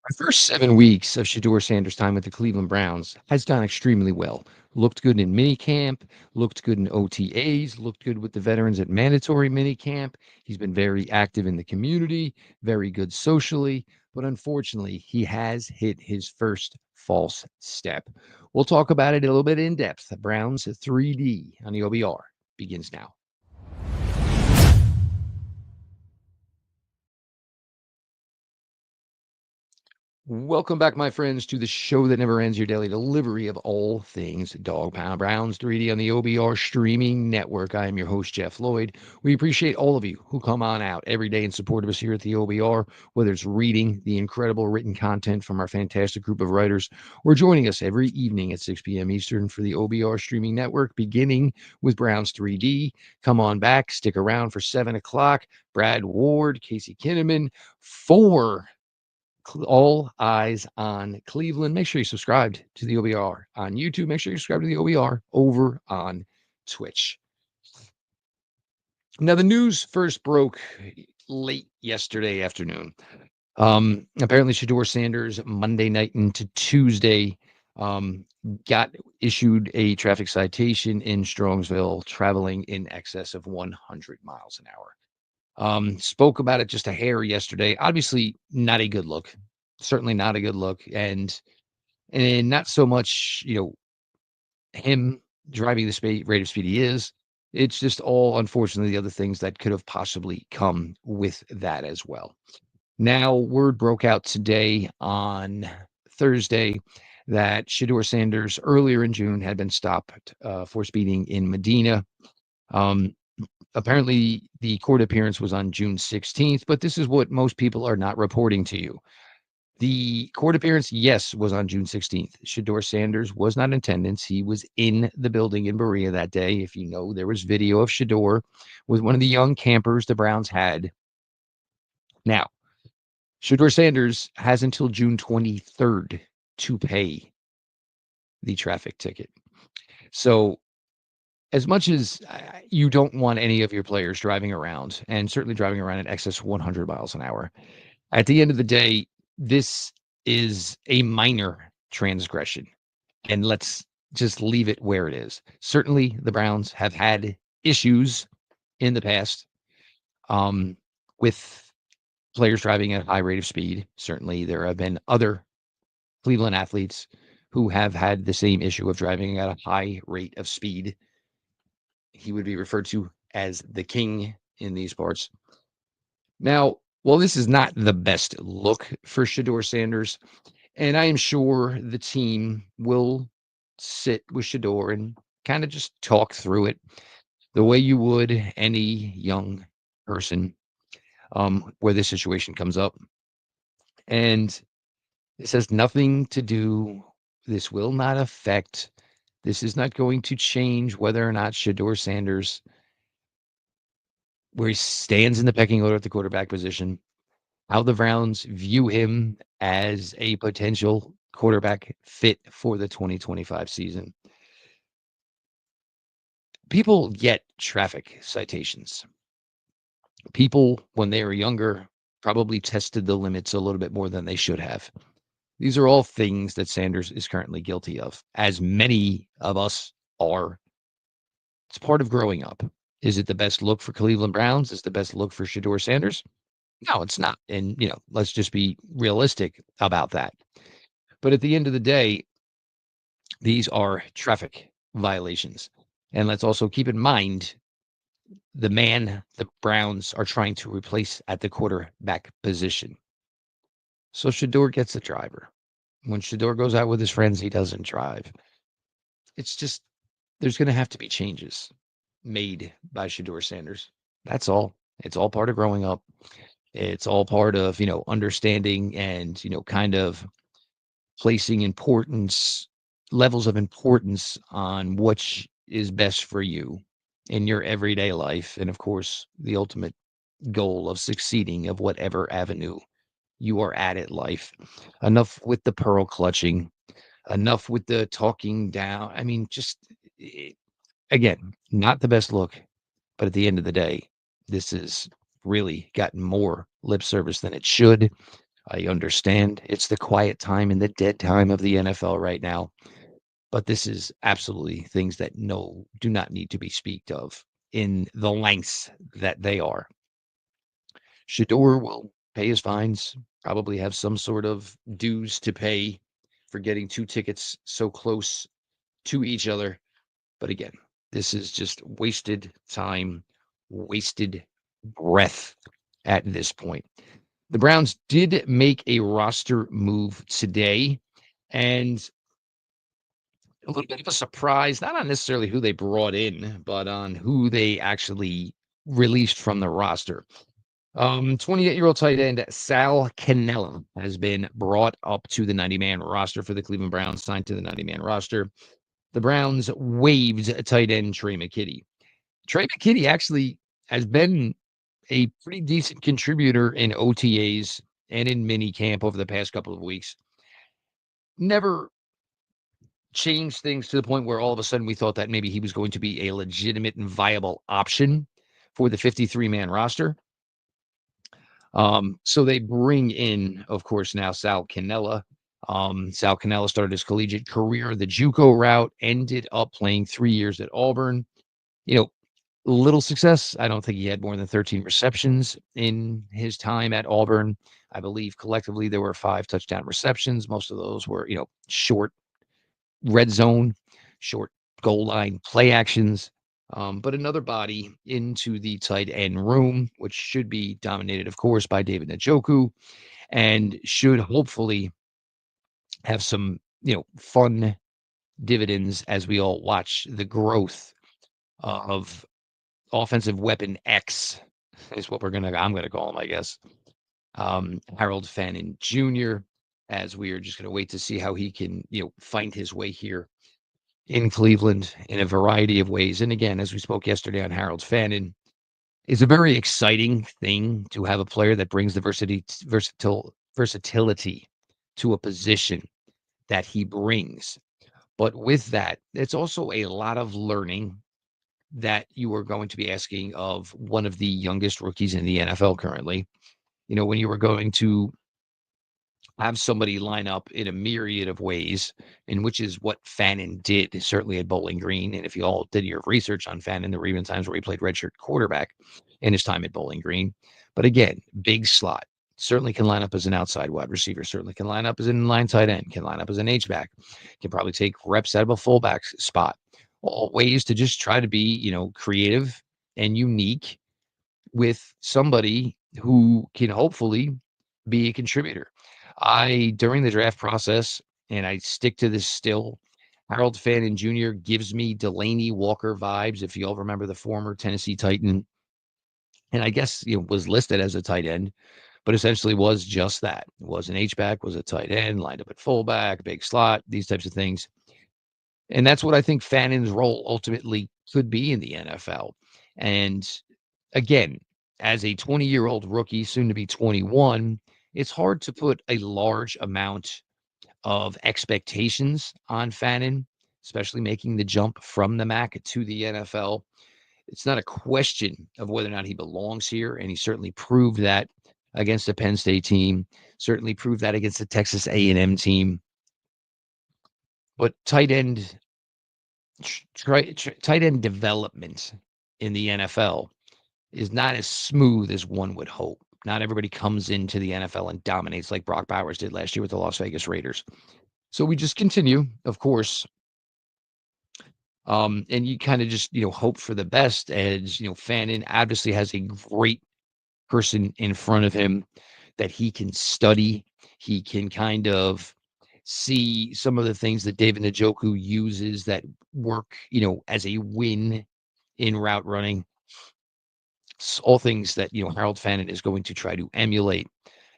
The first 7 weeks of Shedeur Sanders' time with the Cleveland Browns has gone extremely well. Looked good in minicamp, looked good in OTAs, looked good with the veterans at mandatory minicamp. He's been very active in the community, very good socially, but unfortunately, he has hit his first false step. We'll talk about it a little bit in depth. The Browns 3D on the OBR begins now. Welcome back, my friends, to the show that never ends, your daily delivery of all things Dog Pound Browns 3D on the OBR streaming network. I am your host, Jeff Lloyd. We appreciate all of you who come on out every day in support of us here at the OBR, whether it's reading the incredible written content from our fantastic group of writers or joining us every evening at 6 p.m. Eastern for the OBR streaming network, beginning with Browns 3D. Come on back, stick around for 7 o'clock. Brad Ward, Casey Kinnaman, all eyes on Cleveland. Make sure you subscribed to the OBR on YouTube. Make sure you subscribe to the OBR over on Twitch. Now, the news first broke late yesterday afternoon. Apparently, Shedeur Sanders, Monday night into Tuesday, got issued a traffic citation in Strongsville, traveling in excess of 100 miles an hour. Spoke about it just a hair yesterday. Obviously, not a good look. Certainly not a good look. And not so much, him driving the rate of speed he is. It's just all, unfortunately, the other things that could have possibly come with that as well. Now, word broke out today on Thursday that Shedeur Sanders earlier in June had been stopped for speeding in Medina. Apparently, the court appearance was on June 16th, but this is what most people are not reporting to you. The court appearance, yes, was on June 16th. Shedeur Sanders was not in attendance. He was in the building in Berea that day. If you know, there was video of Shedeur with one of the young campers the Browns had. Now, Shedeur Sanders has until June 23rd to pay the traffic ticket. So as much as you don't want any of your players driving around, and certainly driving around at excess 100 miles an hour, at the end of the day, this is a minor transgression. And let's just leave it where it is. Certainly, the Browns have had issues in the past with players driving at a high rate of speed. Certainly, there have been other Cleveland athletes who have had the same issue of driving at a high rate of speed. He would be referred to as the king in these parts. Now, while this is not the best look for Shedeur Sanders, and I am sure the team will sit with Shedeur and kind of just talk through it the way you would any young person where this situation comes up. And this has nothing to do, this will not affect, this is not going to change whether or not Shedeur Sanders, where he stands in the pecking order at the quarterback position, how the Browns view him as a potential quarterback fit for the 2025 season. People get traffic citations. People, when they were younger, probably tested the limits a little bit more than they should have. These are all things that Sanders is currently guilty of, as many of us are. It's part of growing up. Is it the best look for Cleveland Browns? Is it the best look for Shedeur Sanders? No, it's not. And, let's just be realistic about that. But at the end of the day, these are traffic violations. And let's also keep in mind the man the Browns are trying to replace at the quarterback position. So Shedeur gets a driver. When Shedeur goes out with his friends, he doesn't drive. It's just, there's going to have to be changes made by Shedeur Sanders. That's all. It's all part of growing up. It's all part of, understanding and, kind of placing levels of importance on what is best for you in your everyday life. And of course, the ultimate goal of succeeding of whatever avenue you are at life. Enough with the pearl clutching, enough with the talking down. I mean, just again, not the best look, but at the end of the day, this has really gotten more lip service than it should. I understand it's the quiet time and the dead time of the NFL right now, but this is absolutely things that do not need to be speaked of in the lengths that they are. Shedeur will pay his fines, probably have some sort of dues to pay for getting two tickets so close to each other. But again, this is just wasted time, wasted breath at this point. The Browns did make a roster move today, and a little bit of a surprise, not on necessarily who they brought in, but on who they actually released from the roster. 28-year-old tight end Sal Cannella has been brought up to the 90-man roster for the Cleveland Browns, signed to the 90-man roster. The Browns waived tight end Trey McKitty. Trey McKitty actually has been a pretty decent contributor in OTAs and in mini camp over the past couple of weeks. Never changed things to the point where all of a sudden we thought that maybe he was going to be a legitimate and viable option for the 53-man roster. So they bring in, of course, now Sal Cannella. Sal Cannella started his collegiate career the JUCO route, ended up playing 3 years at Auburn. You know, little success. I don't think he had more than 13 receptions in his time at Auburn. I believe collectively there were 5 touchdown receptions. Most of those were, short red zone, short goal line play actions. But another body into the tight end room, which should be dominated, of course, by David Njoku, and should hopefully have some, fun dividends as we all watch the growth of offensive weapon X, is what I'm gonna call him, I guess. Harold Fannon Jr., as we are just gonna wait to see how he can, find his way here in Cleveland in a variety of ways. And again, as we spoke yesterday on Harold Fannon, it's a very exciting thing to have a player that brings the versatility to a position that he brings. But with that, it's also a lot of learning that you are going to be asking of one of the youngest rookies in the NFL currently. When you were going to have somebody line up in a myriad of ways, and which is what Fannon did, certainly at Bowling Green. And if you all did your research on Fannon, there were even times where he played redshirt quarterback in his time at Bowling Green. But again, big slot. Certainly can line up as an outside wide receiver, certainly can line up as an inline tight end, can line up as an H-back, can probably take reps out of a fullback spot. All ways to just try to be, creative and unique with somebody who can hopefully be a contributor. During the draft process, and I stick to this still, Harold Fannon Jr. gives me Delaney Walker vibes. If you all remember the former Tennessee Titan, and I guess was listed as a tight end, but essentially was just that. Was an H-back, was a tight end, lined up at fullback, big slot, these types of things. And that's what I think Fannon's role ultimately could be in the NFL. And again, as a 20-year-old rookie, soon to be 21, it's hard to put a large amount of expectations on Fannon, especially making the jump from the MAC to the NFL. It's not a question of whether or not he belongs here, and he certainly proved that against the Penn State team, certainly proved that against the Texas A&M team. But tight end development in the NFL is not as smooth as one would hope. Not everybody comes into the NFL and dominates like Brock Bowers did last year with the Las Vegas Raiders. So we just continue, of course. And you kind of just, hope for the best as, Fannon obviously has a great person in front of him that he can study. He can kind of see some of the things that David Njoku uses that work, as a win in route running. All things that, Harold Fannon is going to try to emulate.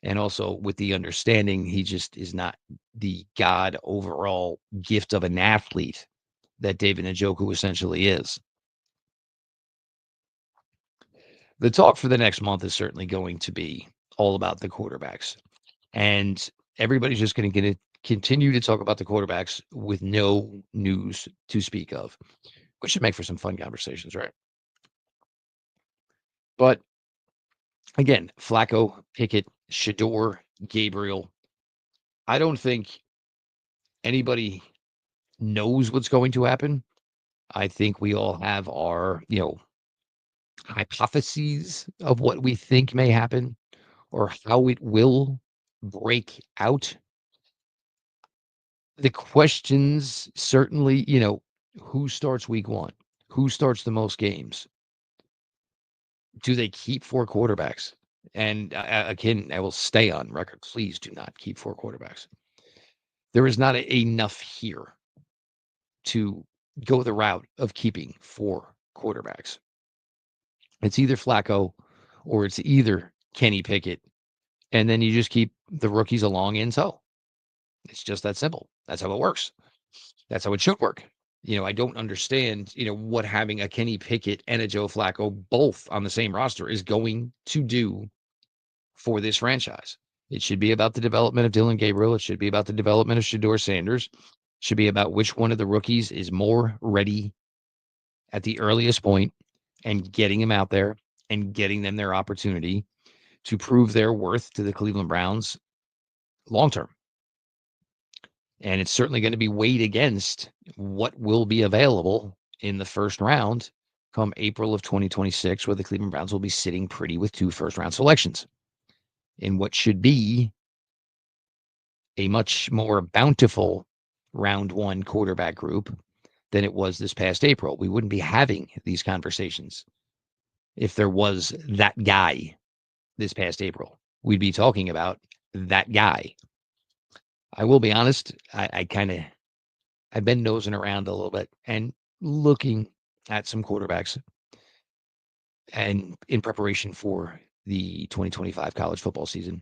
And also with the understanding, he just is not the God overall gift of an athlete that David Njoku essentially is. The talk for the next month is certainly going to be all about the quarterbacks. And everybody's just going to continue to talk about the quarterbacks with no news to speak of, which should make for some fun conversations, right? But again, Flacco, Pickett, Shedeur, Gabriel. I don't think anybody knows what's going to happen. I think we all have our, hypotheses of what we think may happen or how it will break out. The questions certainly, who starts week 1? Who starts the most games? Do they keep 4 quarterbacks? And, again, I will stay on record, please do not keep 4 quarterbacks. There is not enough here to go the route of keeping 4 quarterbacks. It's either Flacco or it's either Kenny Pickett, and then you just keep the rookies along in tow. It's just that simple. That's how it works. That's how it should work. I don't understand, what having a Kenny Pickett and a Joe Flacco both on the same roster is going to do for this franchise. It should be about the development of Dillon Gabriel. It should be about the development of Shedeur Sanders. It should be about which one of the rookies is more ready at the earliest point and getting them out there and getting them their opportunity to prove their worth to the Cleveland Browns long term. And it's certainly going to be weighed against what will be available in the first round come April of 2026, where the Cleveland Browns will be sitting pretty with 2 first-round selections in what should be a much more bountiful round 1 quarterback group than it was this past April. We wouldn't be having these conversations if there was that guy this past April. We'd be talking about that guy. I will be honest, I've been nosing around a little bit and looking at some quarterbacks and in preparation for the 2025 college football season.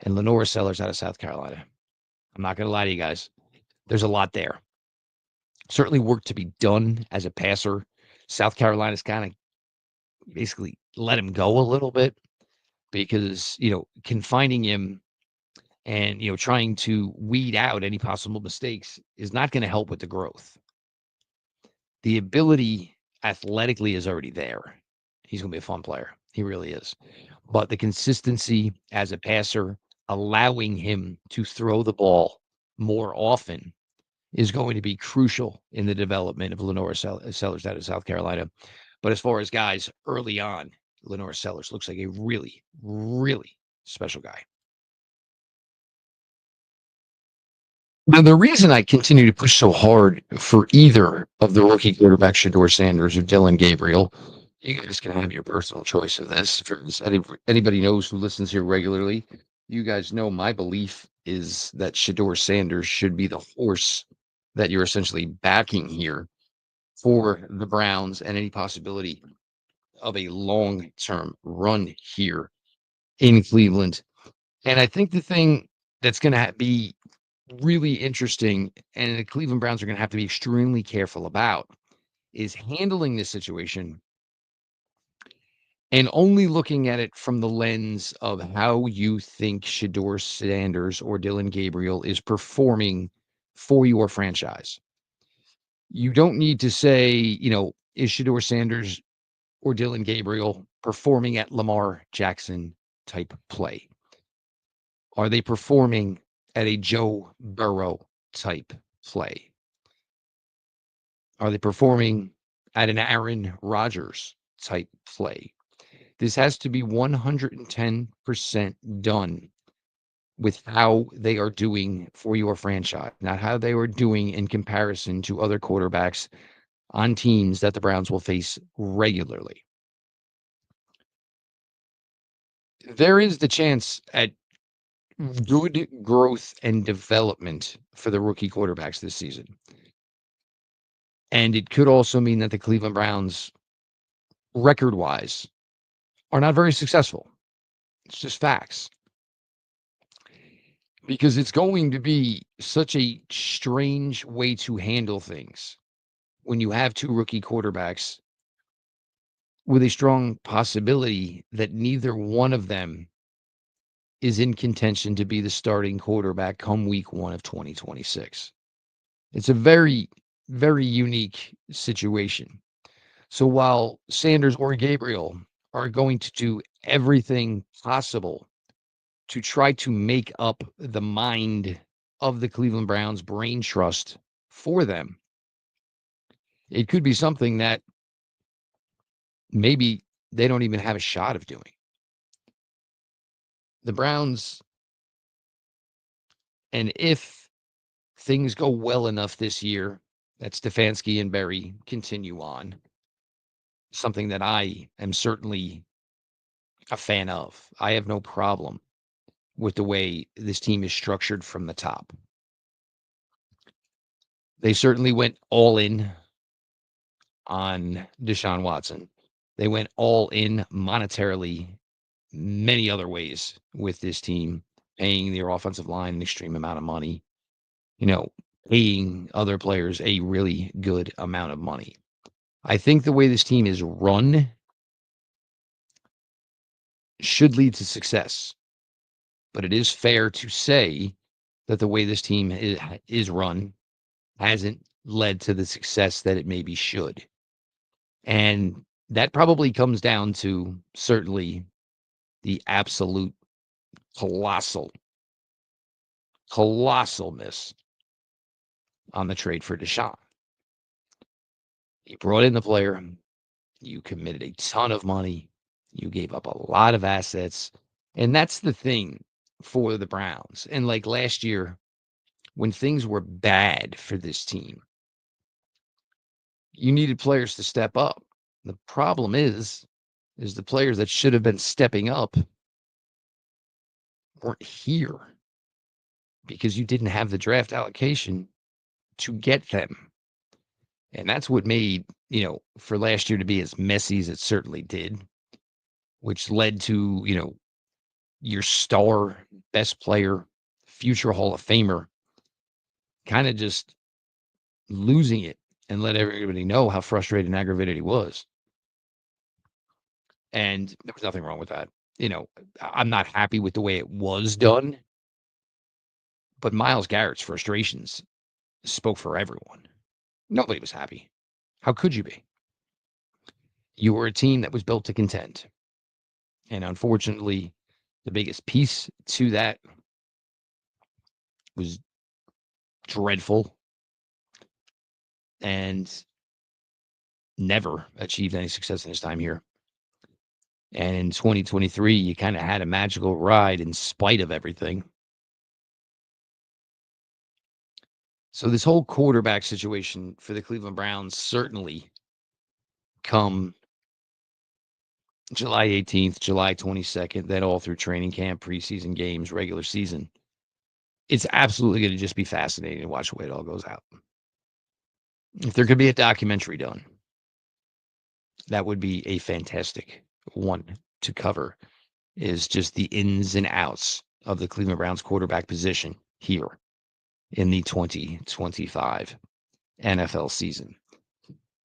And Lenora Sellers out of South Carolina. I'm not going to lie to you guys. There's a lot there. Certainly work to be done as a passer. South Carolina's kind of basically let him go a little bit because, confining him and, trying to weed out any possible mistakes is not going to help with the growth. The ability athletically is already there. He's going to be a fun player. He really is. But the consistency as a passer, allowing him to throw the ball more often is going to be crucial in the development of Lenora Sellers out of South Carolina. But as far as guys early on, Lenora Sellers looks like a really, really special guy. Now, the reason I continue to push so hard for either of the rookie quarterbacks, Shedeur Sanders or Dillon Gabriel, you guys can have your personal choice of this. If anybody knows who listens here regularly, you guys know my belief is that Shedeur Sanders should be the horse that you're essentially backing here for the Browns and any possibility of a long-term run here in Cleveland. And I think the thing that's going to be really interesting and the Cleveland Browns are going to have to be extremely careful about is handling this situation and only looking at it from the lens of how you think Shedeur Sanders or Dillon Gabriel is performing for your franchise. You don't need to say, is Shedeur Sanders or Dillon Gabriel performing at Lamar Jackson type play? Are they performing at a Joe Burrow type play? Are they performing at an Aaron Rodgers type play? This has to be 110% done with how they are doing for your franchise, not how they are doing in comparison to other quarterbacks on teams that the Browns will face regularly. There is the chance at good growth and development for the rookie quarterbacks this season. And it could also mean that the Cleveland Browns, record-wise, are not very successful. It's just facts. Because it's going to be such a strange way to handle things when you have 2 rookie quarterbacks with a strong possibility that neither one of them is in contention to be the starting quarterback come week 1 of 2026. It's a very, very unique situation. So while Sanders or Gabriel are going to do everything possible to try to make up the mind of the Cleveland Browns brain trust for them. It could be something that maybe they don't even have a shot of doing. The Browns, and if things go well enough this year that Stefanski and Berry continue on, something that I am certainly a fan of. I have no problem with the way this team is structured from the top. They certainly went all in on Deshaun Watson. They went all in monetarily many other ways with this team, paying their offensive line an extreme amount of money, you know, paying other players a really good amount of money. I think the way this team is run should lead to success, but it is fair to say that the way this team is run hasn't led to the success that it maybe should. And that probably comes down to certainly the absolute colossal, colossal miss on the trade for Deshaun. You brought in the player, you committed a ton of money, you gave up a lot of assets, and that's the thing for the Browns. And like last year, when things were bad for this team, you needed players to step up. The problem is the players that should have been stepping up weren't here because you didn't have the draft allocation to get them. And that's what made, for last year to be as messy as it certainly did, which led to, your star, best player, future Hall of Famer kind of just losing it and let everybody know how frustrated and aggravated he was. And there was nothing wrong with that. I'm not happy with the way it was done, but Myles Garrett's frustrations spoke for everyone. Nobody was happy. How could you be? You were a team that was built to contend. And unfortunately, the biggest piece to that was dreadful and never achieved any success in his time here. And in 2023, you kind of had a magical ride in spite of everything. So this whole quarterback situation for the Cleveland Browns certainly come July 18th, July 22nd, then all through training camp, preseason games, regular season. It's absolutely going to just be fascinating to watch the way it all goes out. If there could be a documentary done, that would be a fantastic one to cover, is just the ins and outs of the Cleveland Browns quarterback position here in the 2025 NFL season.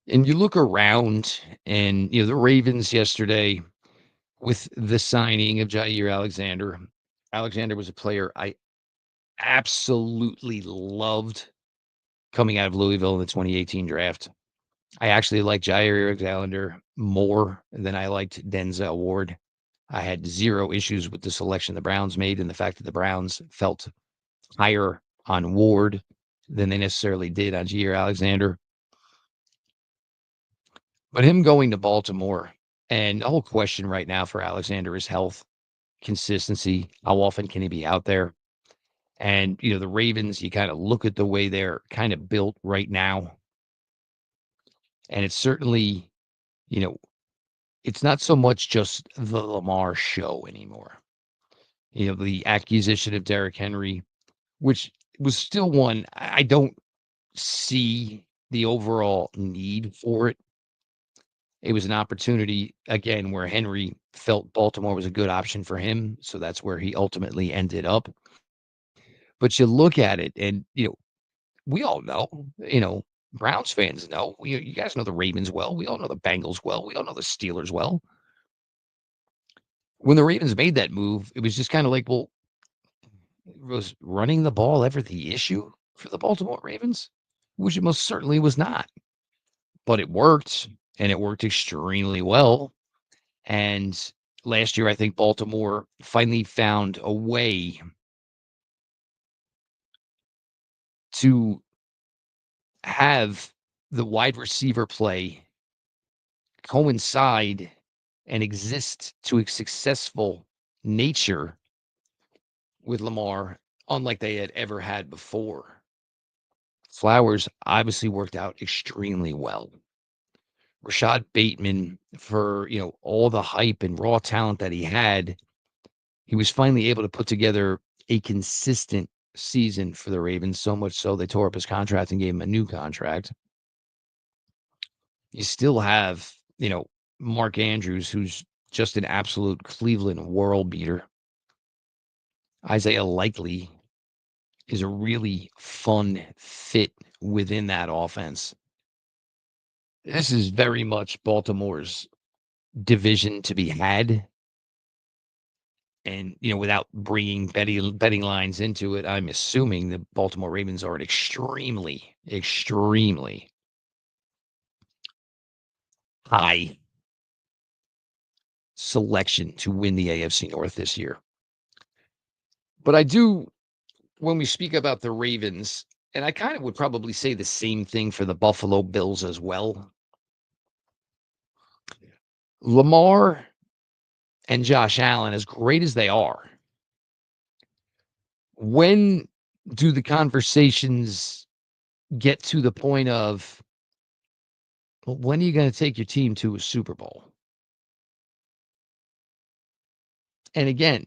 And you look around and, the Ravens yesterday with the signing of Jair Alexander. Alexander was a player I absolutely loved coming out of Louisville in the 2018 draft. I actually liked Jair Alexander more than I liked Denzel Ward. I had zero issues with the selection the Browns made and the fact that the Browns felt higher on Ward than they necessarily did on Jair Alexander. But him going to Baltimore, and the whole question right now for Alexander is health, consistency. How often can he be out there? And, the Ravens, you kind of look at the way they're kind of built right now. And it's certainly, it's not so much just the Lamar show anymore. The acquisition of Derrick Henry, which was still one I don't see the overall need for it. It was an opportunity, again, where Henry felt Baltimore was a good option for him. So that's where he ultimately ended up. But you look at it and, we all know, Browns fans know. You guys know the Ravens well. We all know the Bengals well. We all know the Steelers well. When the Ravens made that move, it was just kind of like, well, was running the ball ever the issue for the Baltimore Ravens? Which it most certainly was not. But it worked, and it worked extremely well. And Last year, I think Baltimore finally found a way to have the wide receiver play coincide and exist to a successful nature with Lamar, unlike they had ever had before. Flowers obviously worked out extremely well. Rashad Bateman, for all the hype and raw talent that he had, he was finally able to put together a consistent season for the Ravens, so much so they tore up his contract and gave him a new contract. You still have, Mark Andrews, who's just an absolute Cleveland world beater. Isaiah Likely is a really fun fit within that offense. This is very much Baltimore's division to be had. And, without bringing betting lines into it, I'm assuming the Baltimore Ravens are an extremely, extremely high selection to win the AFC North this year. But I do, when we speak about the Ravens, and I kind of would probably say the same thing for the Buffalo Bills as well. Lamar and Josh Allen, as great as they are, when do the conversations get to the point of, well, when are you going to take your team to a Super Bowl? And again,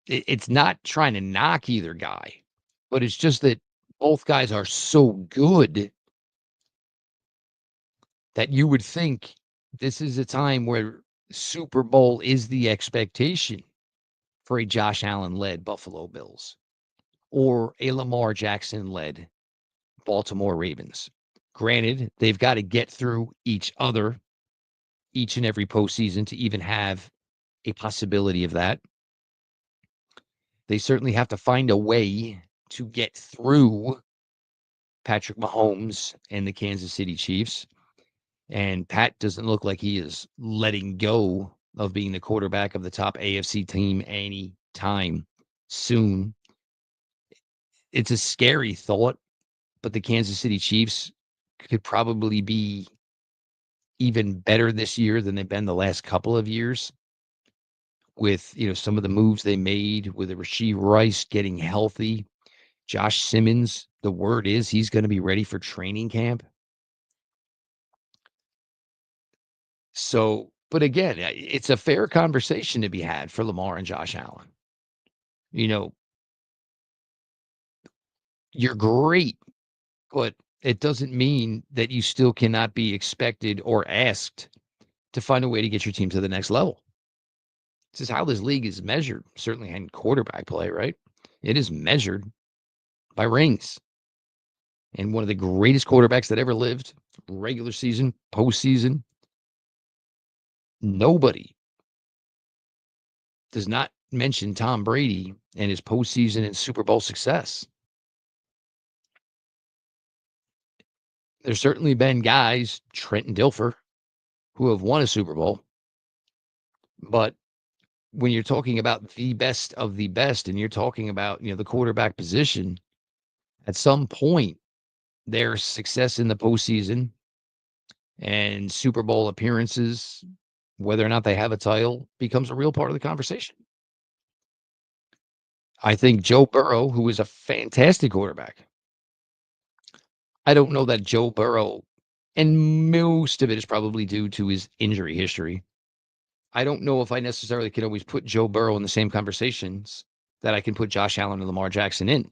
it's not trying to knock either guy, but it's just that both guys are so good that you would think this is a time where Super Bowl is the expectation for a Josh Allen-led Buffalo Bills or a Lamar Jackson-led Baltimore Ravens. Granted, they've got to get through each other each and every postseason to even have a possibility of that. They certainly have to find a way to get through Patrick Mahomes and the Kansas City Chiefs. And Pat doesn't look like he is letting go of being the quarterback of the top AFC team anytime soon. It's a scary thought, but the Kansas City Chiefs could probably be even better this year than they've been the last couple of years with, some of the moves they made with Rashee Rice getting healthy. Josh Simmons, the word is he's going to be ready for training camp. So, but again, it's a fair conversation to be had for Lamar and Josh Allen. You're great, but it doesn't mean that you still cannot be expected or asked to find a way to get your team to the next level. This is how this league is measured, certainly in quarterback play, right? It is measured by rings. And one of the greatest quarterbacks that ever lived, regular season, postseason, nobody does not mention Tom Brady and his postseason and Super Bowl success. There's certainly been guys, Trent and Dilfer, who have won a Super Bowl. But when you're talking about the best of the best and you're talking about, the quarterback position, at some point, their success in the postseason and Super Bowl appearances, whether or not they have a title, becomes a real part of the conversation. I think Joe Burrow, who is a fantastic quarterback, I don't know that Joe Burrow, and most of it is probably due to his injury history. I don't know if I necessarily can always put Joe Burrow in the same conversations that I can put Josh Allen and Lamar Jackson in.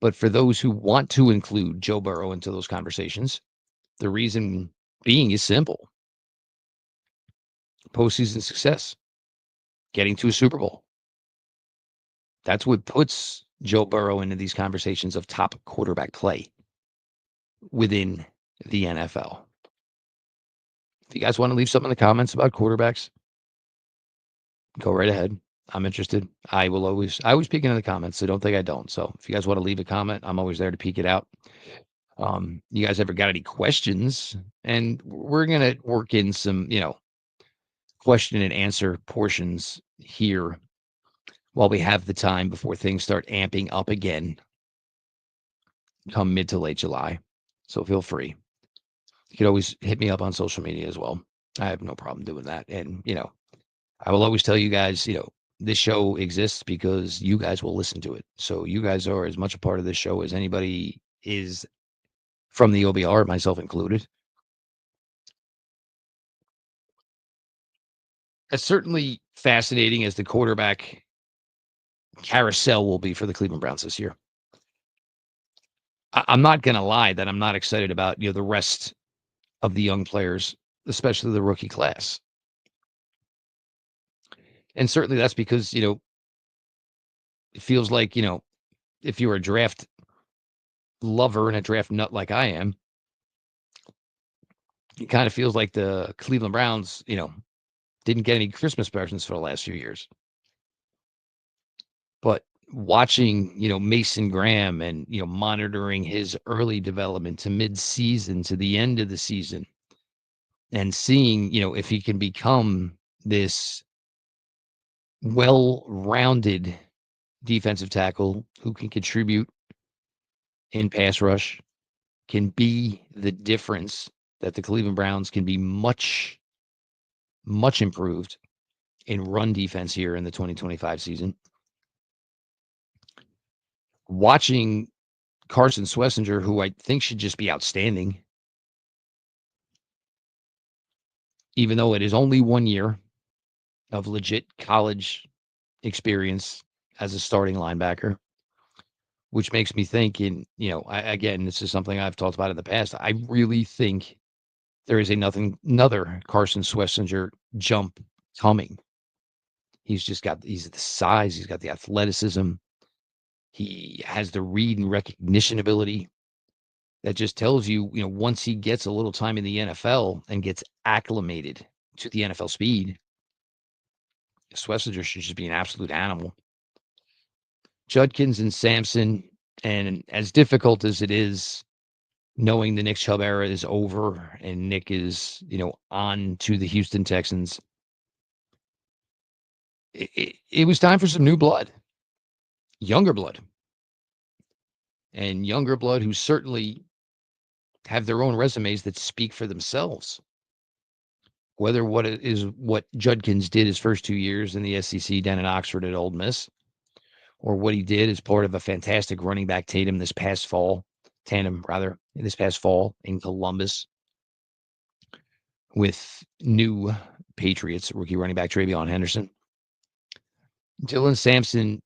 But for those who want to include Joe Burrow into those conversations, the reason being is simple. Postseason success, getting to a Super Bowl. That's what puts Joe Burrow into these conversations of top quarterback play within the NFL. If you guys want to leave something in the comments about quarterbacks, go right ahead. I'm interested. I always peek into the comments, so don't think I don't. So if you guys want to leave a comment, I'm always there to peek it out. You guys ever got any questions? And we're going to work in some, question and answer portions here while we have the time before things start amping up again come mid to late July. So feel free. You can always hit me up on social media as well. I have no problem doing that. And, I will always tell you guys, this show exists because you guys will listen to it. So you guys are as much a part of this show as anybody is from the OBR, myself included. It's certainly fascinating as the quarterback carousel will be for the Cleveland Browns this year. I'm not going to lie that I'm not excited about, the rest of the young players, especially the rookie class. And certainly that's because, it feels like, if you're a draft lover and a draft nut like I am, it kind of feels like the Cleveland Browns, didn't get any Christmas presents for the last few years. But watching, Mason Graham and, monitoring his early development to mid-season to the end of the season and seeing, if he can become this well-rounded defensive tackle who can contribute in pass rush, can be the difference that the Cleveland Browns can be much, much improved in run defense here in the 2025 season. Watching Carson Schlesinger, who I think should just be outstanding, even though it is only 1 year of legit college experience as a starting linebacker, which makes me think again, this is something I've talked about in the past. I really think there is another Carson Schlesinger jump coming. He's the size, he's got the athleticism, he has the read and recognition ability that just tells you, once he gets a little time in the NFL and gets acclimated to the NFL speed, Schlesinger should just be an absolute animal. Judkins and Sampson, and as difficult as it is knowing the Nick Chubb era is over and Nick is, on to the Houston Texans, it was time for some new blood, younger blood, and younger blood who certainly have their own resumes that speak for themselves. Whether what Judkins did his first 2 years in the SEC down in Oxford at Ole Miss, or what he did as part of a fantastic running back tandem this past fall in Columbus with new Patriots rookie running back Travion Henderson. Dylan Sampson,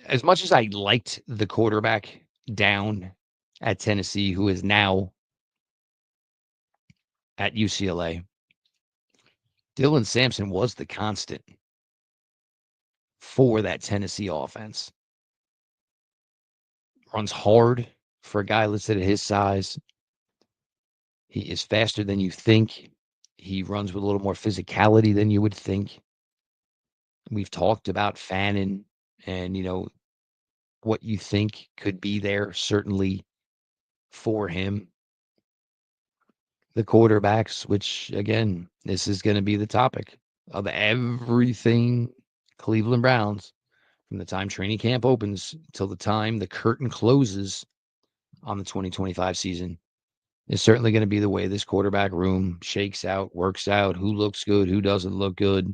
as much as I liked the quarterback down at Tennessee, who is now at UCLA, Dylan Sampson was the constant for that Tennessee offense. Runs hard for a guy listed at his size. He is faster than you think. He runs with a little more physicality than you would think. We've talked about Fannon and, what you think could be there, certainly for him. The quarterbacks, which, again, this is going to be the topic of everything Cleveland Browns from the time training camp opens till the time the curtain closes on the 2025 season. Is certainly going to be the way this quarterback room shakes out, works out, who looks good, who doesn't look good.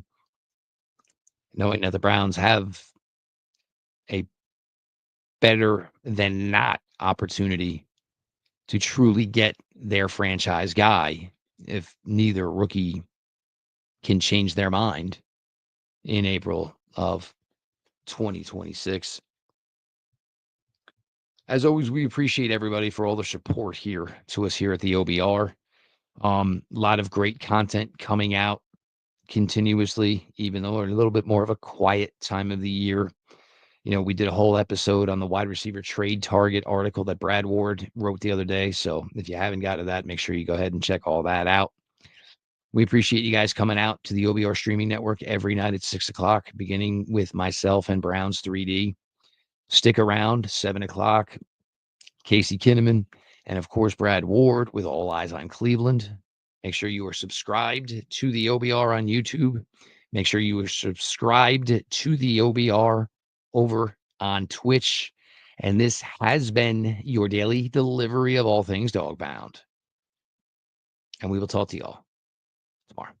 Knowing that the Browns have a better than not opportunity to truly get their franchise guy if neither rookie can change their mind in April of 2026. As always, we appreciate everybody for all the support here to us here at the OBR. A lot of great content coming out continuously, even though we're a little bit more of a quiet time of the year. We did a whole episode on the wide receiver trade target article that Brad Ward wrote the other day. So if you haven't got to that, make sure you go ahead and check all that out. We appreciate you guys coming out to the OBR streaming network every night at 6 o'clock, beginning with myself and Browns 3D. Stick around, 7 o'clock, Casey Kinnaman, and of course, Brad Ward with All Eyes on Cleveland. Make sure you are subscribed to the OBR on YouTube. Make sure you are subscribed to the OBR over on Twitch. And this has been your daily delivery of all things dog bound. And we will talk to y'all tomorrow.